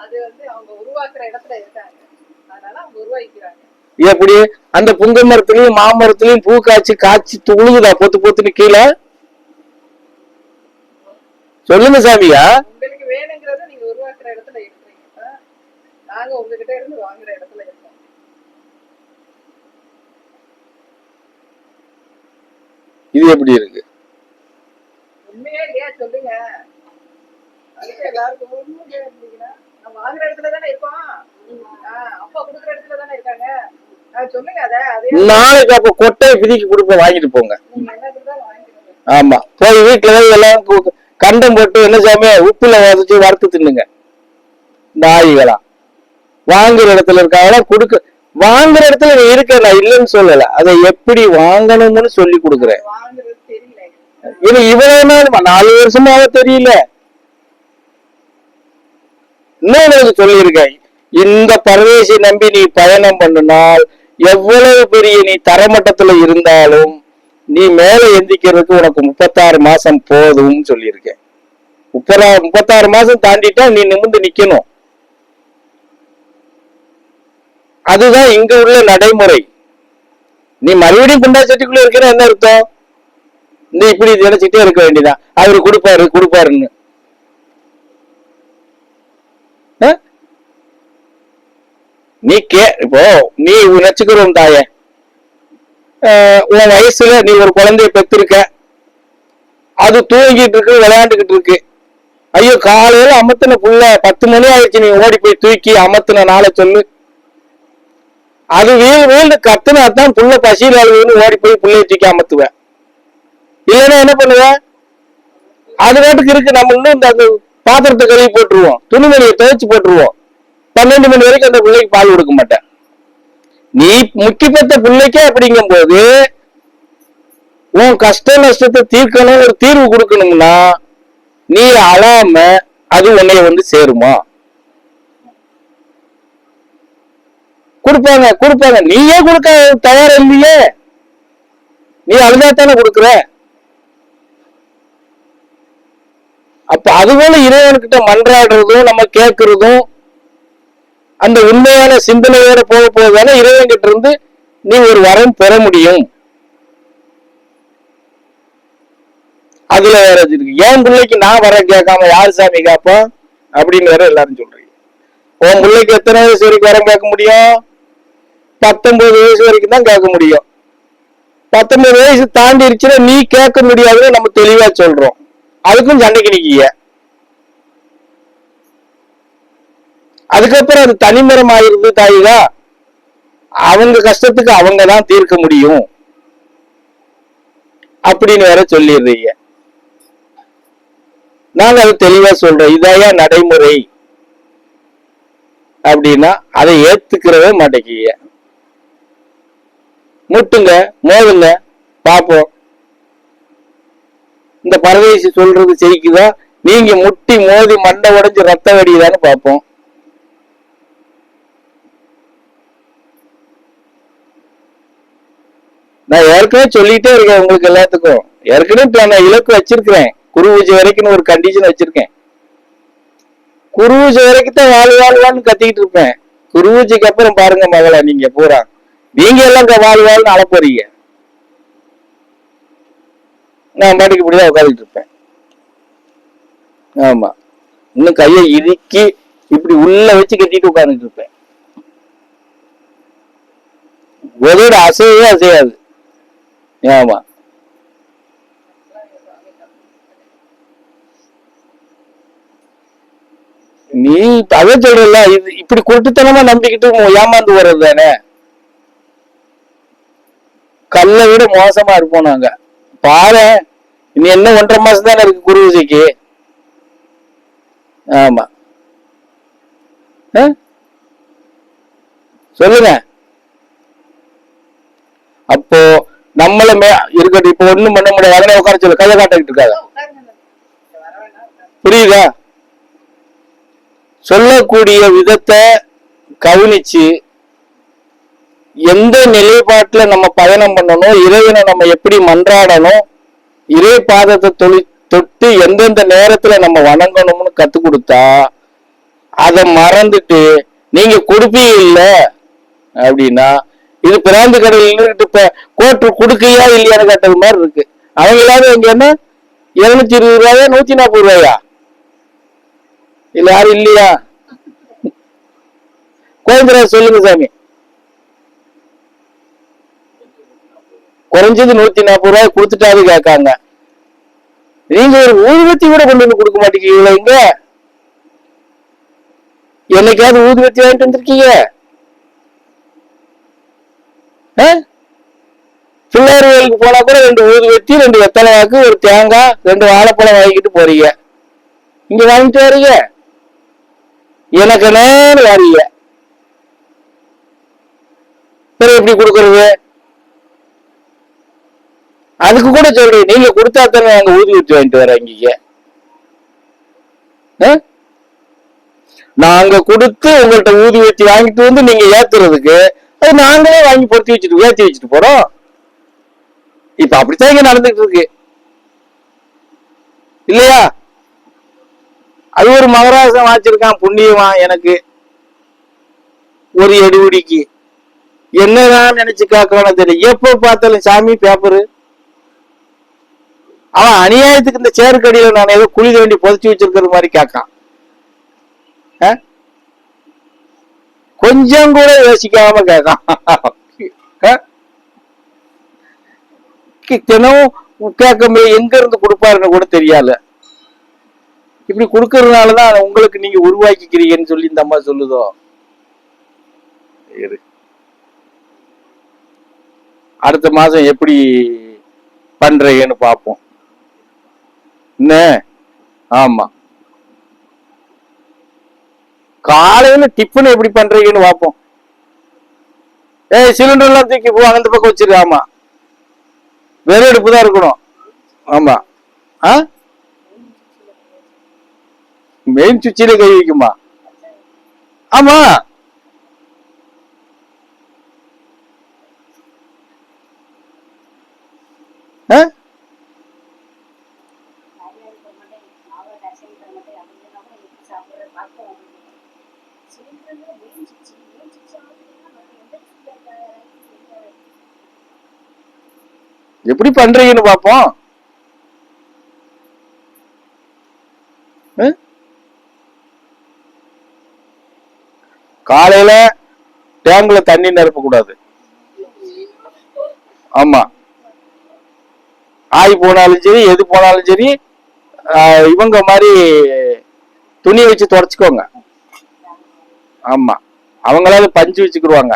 அது வந்து அவங்க உருவாக்குற இடத்துல இருக்காங்க, அதனால அவங்க உருவாக்கிறாங்க. எப்படி அந்த புங்க மரத்துலயும் மாமரத்துலயும் பூ காய்ச்சி துளுகுதா பொத்து பொத்துன்னு கீழே? சொல்லுங்க சாமியா. உங்களுக்கு வேணுங்கிறத நீங்க உருவாக்குற இடத்துல இருக்கிறீங்க, நாங்க உங்ககிட்ட இருந்து வாங்குற இடத்துல இருக்கோம். இது எப்படி இருக்கு? உண்மையா இல்லையா சொல்லுங்க. அதுக்கு எல்லாருக்கும் உண்மையா இருந்தீங்கன்னா நம்ம வாங்குற இடத்துல தானே இருக்கோம், அப்பா கொடுக்குற இடத்துல தானே இருக்காங்க. சொல்லுங்க. நாளைக்கு அப்ப கொட்டையை பிதிக்கி கொடுப்ப, வாங்கிட்டு போங்க. ஆமா, போய் வீட்டுல எல்லாம் கண்டம் போட்டு என்ன சாமி உப்புல வதச்சு வறுத்து தின்னுங்க. இந்த ஆயிகளா வாங்குற இடத்துல இருக்காங்களா கொடுக்க, வாங்குற இடத்துல இருக்க, நான் இல்லைன்னு சொல்லல, அதை எப்படி வாங்கணும்னு சொல்லி கொடுக்குறேன். இது இவ்வளவு நாள் 4 வருஷமாவே தெரியல. இன்னும் சொல்லியிருக்கேன், இந்த பரதேசி நம்பி நீ பயணம் பண்ணினால் எவ்வளவு பெரிய நீ தரமட்டத்துல இருந்தாலும் நீ மேல எந்திக்கிறதுக்கு உனக்கு 36 மாசம் போதும் சொல்லியிருக்கேன். 36 மாசம் தாண்டிட்டா நீ நிமிர்ந்து நிக்கணும். அதுதான் இங்க உள்ள நடைமுறை. நீ மறுபடியும் குண்டாச்சட்டிக்குள்ள இருக்கிற என்ன அர்த்தம்? நீ இப்படி நினைச்சிட்டே இருக்க வேண்டியதான், அவரு கொடுப்பாருன்னு. நீ இப்போ நீ நினைச்சுக்கிறோம் தாய, உன் வயசுல நீ ஒரு குழந்தைய பெற்றிருக்க, அது தூங்கிட்டு இருக்கு, விளையாண்டுகிட்டு இருக்கு. ஐயோ காலையில அமத்தின புள்ள 10 மணி ஆயிடுச்சு, நீ ஓடி போய் தூக்கி அமத்தின நாளை சொல்லு. அது வீழ்ந்து கத்துனாதான் புள்ள பசியில் அழுவுன்னு ஓடி போய் புள்ளைய தூக்கி அமத்துவேன். இல்லைன்னா என்ன பண்ணுவேன், அது பாட்டுக்கு இருக்கு, நம்ம இன்னும் இந்த பாத்திரத்தை கழுவி போட்டுருவோம், துணிமணியை துவைச்சு போட்டுருவோம். 12 மணி வரைக்கும் அந்த பிள்ளைக்கு பால் கொடுக்க மாட்டேன். நீ முக்கி பெற்ற பிள்ளைக்கே அப்படிங்கும் போது உன் கஷ்ட நஷ்டத்தை தீர்க்கணும், ஒரு தீர்வு கொடுக்கணும்னா நீ அழாம அது உன்னைய வந்து சேருமா? கொடுப்பாங்க. நீயே கொடுக்க தயாரா இல்லையே, நீ அழுதாத்தானே கொடுக்குற. அப்ப அதுபோல இறைவன்கிட்ட மன்றாடுறதும் நம்ம கேட்கறதும் அந்த உண்மையான சிந்தனையோட போகதானே இறைவன் கிட்ட இருந்து நீ ஒரு வரம் பெற முடியும். அதுல வேற இருக்கு. என் பிள்ளைக்கு நான் வர கேட்காம யாரு சாமி கேட்போம் அப்படின்னு வேற எல்லாரும் சொல்றீங்க. உன் பிள்ளைக்கு எத்தனை வயசு வரைக்கும் வரம் கேட்க முடியும்? 19 வயசு வரைக்கும் தான் கேட்க முடியும். 19 வயசு தாண்டிடுச்சுன்னா நீ கேட்க முடியாதுன்னு நம்ம தெளிவா சொல்றோம். அதுக்கும் சண்டைக்கு நிக்கிய. அதுக்கப்புறம் அது தனிமரம் ஆயிருது தாயிதா, அவங்க கஷ்டத்துக்கு அவங்க தான் தீர்க்க முடியும் அப்படின்னு வேற சொல்லிடுறீங்க. நாங்க அது தெளிவா சொல்றோம், இதாயா நடைமுறை அப்படின்னா அதை ஏத்துக்கிறவே மாட்டேங்க. முட்டுங்க, மோதுங்க, பாப்போம் இந்த பரதேசி சொல்றது செய்க்குதா, நீங்க முட்டி மோதி மண்டை உடைஞ்சு ரத்த வடிதான்னு பார்ப்போம். நான் ஏற்கனவே சொல்லிட்டே இருக்கேன் உங்களுக்கு எல்லாத்துக்கும். ஏற்கனவே நான் இலக்கு வச்சிருக்கிறேன், குரு பூஜை வரைக்கும் ஒரு கண்டிஷன் வச்சிருக்கேன். குரு பூஜை வரைக்கும் தான் வாழ்வான்னு கத்திக்கிட்டு இருப்பேன். குரு பூஜைக்கு அப்புறம் பாருங்க மகளா, நீங்க பூரா நீங்க எல்லாம் வாழ்வாள்னு அழப்போறீங்க. நான் பாட்டுக்கு இப்படிதான் உட்காந்துட்டு இருப்பேன். ஆமா, இன்னும் கையை இறுக்கி இப்படி உள்ள வச்சு கட்டிட்டு உட்காந்துட்டு இருப்பேன். உதவிட அசையவே அசையாது. ஆமா, நீ அதை சொல்றல, இது இப்படி குருட்டுத்தனமா நம்பிக்கிட்டு ஏமாந்து வர்றது தானே. கல்லை விட மோசமா இருப்போம் நாங்க. பாரு, இனி என்ன 1.5 மாசம் தானே இருக்கு குரு பூஜைக்கு. ஆமா, சொல்லுங்க. அப்போ நம்மள இருக்கட்டும், இப்ப ஒண்ணும் பண்ண முடியாது. அதனால உட்கார சொல்லு, கையை காட்டிட்டு இருக்காத. புரியுதா? சொல்லக்கூடிய விதத்தை கவனிச்சு எந்த நிலைப்பாட்டுல நம்ம பயணம் பண்ணணும், இறைவனை நம்ம எப்படி மன்றாடணும், இறை பாதத்தை தொட்டு எந்தெந்த நேரத்துல நம்ம வணங்கணும்னு கத்து கொடுத்தா அதை மறந்துட்டு நீங்க கொடுப்பீங்க இல்ல அப்படின்னா இது பிராந்து கடையில் இப்ப கோட்டு கொடுக்கையா இல்லையான்னு கேட்டது மாதிரி இருக்கு. அவங்க எல்லாரும் இங்க என்ன 220 ரூபாயா 140 ரூபாயா இல்ல யாரும் இல்லையா? கோயம்புத்தூர் சொல்லுங்க சாமி. குறைஞ்சது 140 ரூபாய் கொடுத்துட்டாது கேட்காங்க. நீங்க ஒரு ஊதுபத்தி கூட கொண்டு வந்து கொடுக்க மாட்டேங்கிறீங்களா? இங்க என்னைக்காவது ஊதுபத்தி வாங்கிட்டு வந்திருக்கீங்க? பிள்ளையார் கோயிலுக்கு போனா கூட 2 ஊதுபத்தி 2 வெத்தலை வாக்கு ஒரு தேங்காய் 2 வாழைப்பழம் வாங்கிட்டு போறீங்க. இங்க வாங்கிட்டு வரீங்க எனக்கு நேரம் வரீங்க. எப்படி கொடுக்கறது? அதுக்கு கூட சொல்றேன் நீங்க கொடுத்தா தானே நாங்க ஊதுபத்தி வாங்கிட்டு வர. இங்க நாங்க கொடுத்து உங்கள்ட்ட ஊதுபத்தி வாங்கிட்டு வந்து நீங்க ஏத்துறதுக்கு அது நாங்களே வாங்கி பொருத்தி வச்சுட்டு ஏத்தி வச்சுட்டு போறோம். இப்ப அப்படித்தான் இங்க நடந்துட்டு இருக்கு இல்லையா? அது ஒரு மகராசம் வாச்சிருக்கான் புண்ணியமா எனக்கு ஒரு எடுபடிக்கு என்னதான் நினைச்சு கேட்கணும் தெரியும். எப்ப பார்த்தாலும் சாமி பேப்பரு அவன் அநியாயத்துக்கு இந்த சேருக்கடியில நான் ஏதோ குழி தோண்டி புதைச்சி வச்சிருக்கிறது மாதிரி கேட்கான். கொஞ்சம் கூட யோசிக்காம கேட்கான். தினமும் கேட்க எங்க இருந்து கொடுப்பாருன்னு கூட தெரியாது. இப்படி கொடுக்கறதுனாலதான் உங்களுக்கு நீங்க உருவாக்கிக்கிறீங்கன்னு சொல்லி இந்த அம்மா சொல்லுதோ. அடுத்த மாசம் எப்படி பண்றீங்கன்னு பாப்போம். என்ன ஆமா காலையில டிஃபன் எப்படி பண்றீங்கன்னு பாப்போம். சிலிண்டர் எல்லாம் தூக்கி போவாங்க அந்த பக்கம் வச்சிரு. ஆமா வெறும் அடுப்பு தான் இருக்கணும். ஆமா மெயின் சுவிட்சில கை வைக்குமா? ஆமா எப்படி பண்றீங்கன்னு பாப்போம். காலையில டேங்க்ல தண்ணி நிரப்ப கூடாது. ஆமா ஆய் போனாலும் சரி எது போனாலும் சரி இவங்க மாதிரி துணி வச்சு தொடச்சுக்கோங்க. ஆமா அவங்களால பஞ்சு வச்சுக்கிடுவாங்க.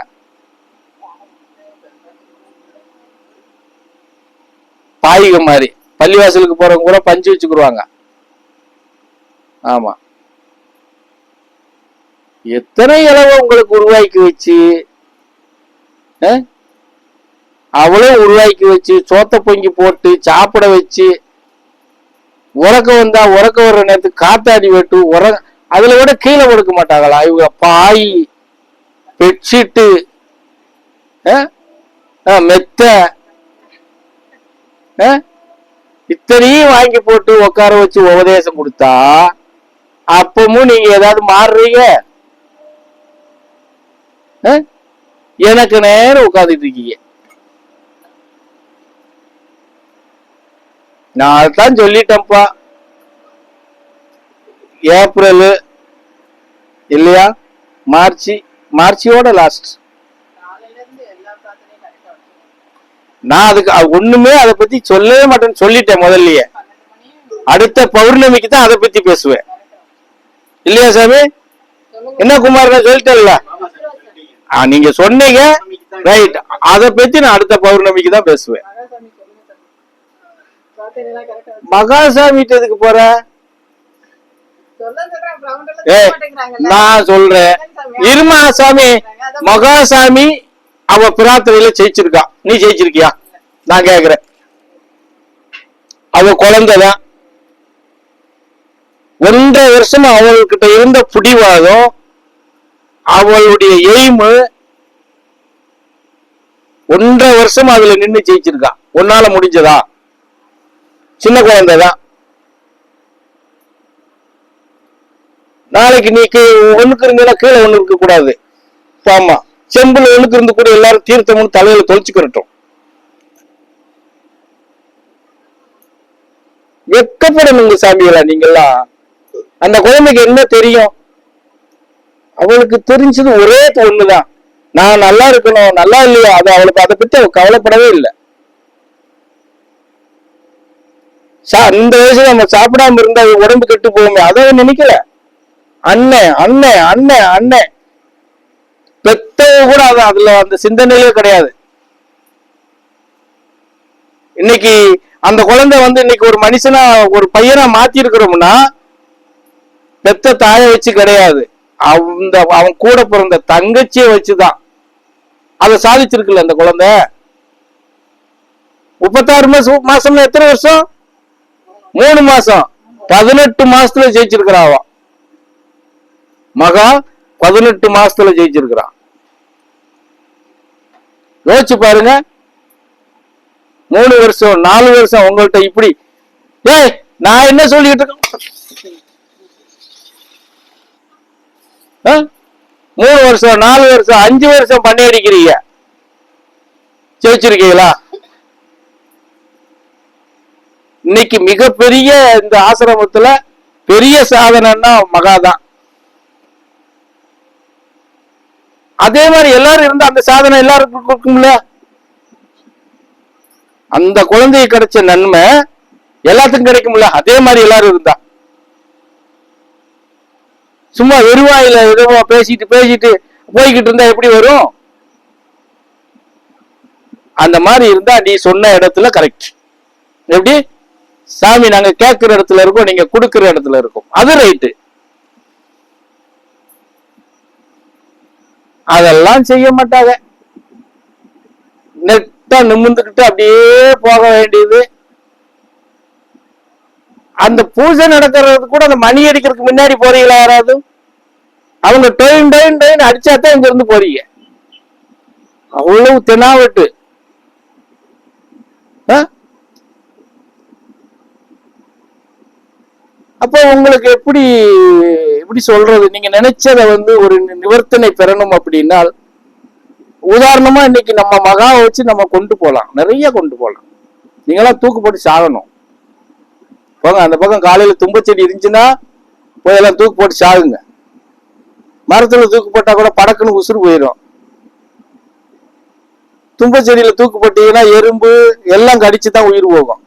பாயிக மாதிரி பள்ளிவாசலுக்கு போறவங்க கூட பஞ்சு வச்சுக்கிடுவாங்க. ஆமா எத்தனை இளவ உங்களுக்கு உருவாக்கி வச்சு அவளும் உருவாக்கி வச்சு சோத்த பொங்கி போட்டு சாப்பிட வச்சு உறக்க வந்தா உறக்க வர்ற நேரத்துக்கு காத்தாடி வெட்டு அதுல விட கீழே கொடுக்க மாட்டாங்களா இவங்க? பாய் பெட்ஷீட்டு மெத்த இத்தனையும் வாங்கி போட்டு உட்கார வச்சு உபதேசம் கொடுத்தா அப்பமும் நீங்க ஏதாவது மாறுறீங்க? எனக்கு நேரம் உட்காந்துட்டு இருக்கீங்க. நான் அதான் சொல்லிட்டேன்ப்பா. ஏப்ரல் இல்லையா மார்ச்சோட லாஸ்ட். நான் அதுக்கு ஒண்ணுமே அதை பத்தி சொல்லவே மாட்டேன்னு சொல்லிட்டேன் முதல்லயே. அடுத்த பௌர்ணமிக்கு தான் அதை பத்தி பேசுவேன் இல்லையா சாமி? என்ன குமார் நான் சொல்லிட்டேன்ல. நீங்க சொன்னீங்க ரைட். அதை பத்தி நான் அடுத்த பௌர்ணமிக்கு தான் பேசுவேன். மகாசாமி எதுக்கு போற? நான் சொல்றேன் இருமா சாமி. மகாசாமி அவ பிரார்த்தனையில ஜெயிச்சிருக்கா. நீ ஜெயிச்சிருக்கியா? நான் கேக்குறேன். அவ குழந்தைதான். 1.5 வருஷமா அவள்கிட்ட இருந்த புடிவாதம் அவளுடைய எய்மு 1.5 வருஷமா அதுல நின்று ஜெயிச்சிருக்கா. உன்னால முடிஞ்சதா? சின்ன குழந்தைதான். நாளைக்கு நீ ஒண்ணுக்கு இருந்தீங்கன்னா கீழே ஒண்ணு இருக்க கூடாது. ஆமா, செம்புல ஒண்ணுக்கு இருந்து கூட எல்லாரும் தீர்த்தம்னு தலையில தொலைச்சுக்கிறட்டும். வெக்கப்படணுங்க சாமிகளா நீங்கெல்லாம். அந்த குழந்தைக்கு என்ன தெரியும்? அவளுக்கு தெரிஞ்சது ஒரே ஒண்ணுதான், நான் நல்லா இருக்கணும். நல்லா இல்லையா அது அவளுக்கு அதை பத்தி அவ கவலைப்படவே இல்லை. இந்த வயசுல நம்ம சாப்பிடாம இருந்தா உடம்பு கெட்டு போகுமே, அதை நினைக்கல. அண்ணன் அண்ணன் அண்ணன் அண்ணன் பெத்தவங்க கூட அதுல அந்த சிந்தனையிலே கிடையாது. இன்னைக்கு அந்த குழந்தை இன்னைக்கு ஒரு மனுஷனா ஒரு பையனா மாத்தி இருக்கிறோம்னா பெத்த தாயை வச்சு கிடையாது, அவன் கூட பிறந்த தங்கச்சியை வச்சுதான் அதை சாதிச்சிருக்குல்ல அந்த குழந்தை. 36 மாசம்னா எத்தனை வருஷம்? 3 மாசம். 18 மாசத்துல ஜெயிச்சிருக்கிறான் மகா. 18 மாசத்துல ஜெயிச்சிருக்கிறான். யோசிச்சு பாருங்க. 3 வருஷம் 4 வருஷம் உங்கள்கிட்ட இப்படி நான் என்ன சொல்லிட்டு இருக்கேன்? 3 வருஷம் 4 வருஷம் 5 வருஷம் பண்ணி அடிக்கிறீங்க, ஜெயிச்சிருக்கீங்களா? இன்னைக்கு மிகப்பெரிய இந்த ஆசிரமத்துல பெரிய சாதனைன்னா மகாதான். அதே மாதிரி எல்லாரும் இருந்தா அந்த சாதனை எல்லாருக்கும் இருக்கும்ல. அந்த குழந்தைக்கு கிடைச்ச நன்மை எல்லாத்துக்கும் கிடைக்கும்ல. அதே மாதிரி எல்லாரும் இருந்தா, சும்மா வெறுவாயில எதுவோ பேசிட்டு போய்கிட்டு இருந்தா எப்படி வரும்? அந்த மாதிரி இருந்தா நீ சொன்ன இடத்துல கரெக்ட். எப்படி சாமி நாங்க கேட்கிற இடத்துல இருக்கோம், நீங்க கொடுக்கிற இடத்துல இருக்கோம், அது ரைட்டு. அதெல்லாம் செய்ய மாட்டாங்க. நெட்டா நிமிர்ந்துக்கிட்டு அப்படியே போக வேண்டியது. அந்த பூஜை நடக்கிறது கூட அந்த மணி அடிக்கிறதுக்கு முன்னாடி போறீங்களா யாராவது? அவங்க டொயின் டொயின் டொயின் அடிச்சாதான் இங்க இருந்து போறீங்க. அவ்வளவு தெனாவட்டு. அப்போ உங்களுக்கு எப்படி சொல்றது? நீங்க நினைச்சத ஒரு நிவர்த்தனை பெறணும் அப்படின்னா, உதாரணமா இன்னைக்கு நம்ம மகாவை வச்சு நம்ம கொண்டு போலாம், நிறைய கொண்டு போலாம். நீங்களாம் தூக்கு போட்டு சாகணும் போங்க. அந்த பக்கம் காலையில தும்பச்செடி இருந்துச்சுன்னா போயெல்லாம் தூக்கு போட்டு சாகுங்க. மரத்துல தூக்கு போட்டா கூட படக்குன்னு உசுறு போயிடும். தும்பச்செடியில தூக்கு போட்டீங்கன்னா எறும்பு எல்லாம் கடிச்சுதான் உயிர் போகும்.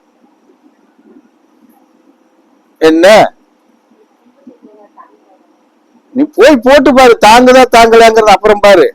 என்ன நீ போய் போட்டு பாரு, தாங்குதா தாங்கலாங்கிறது அப்புறம் பாரு.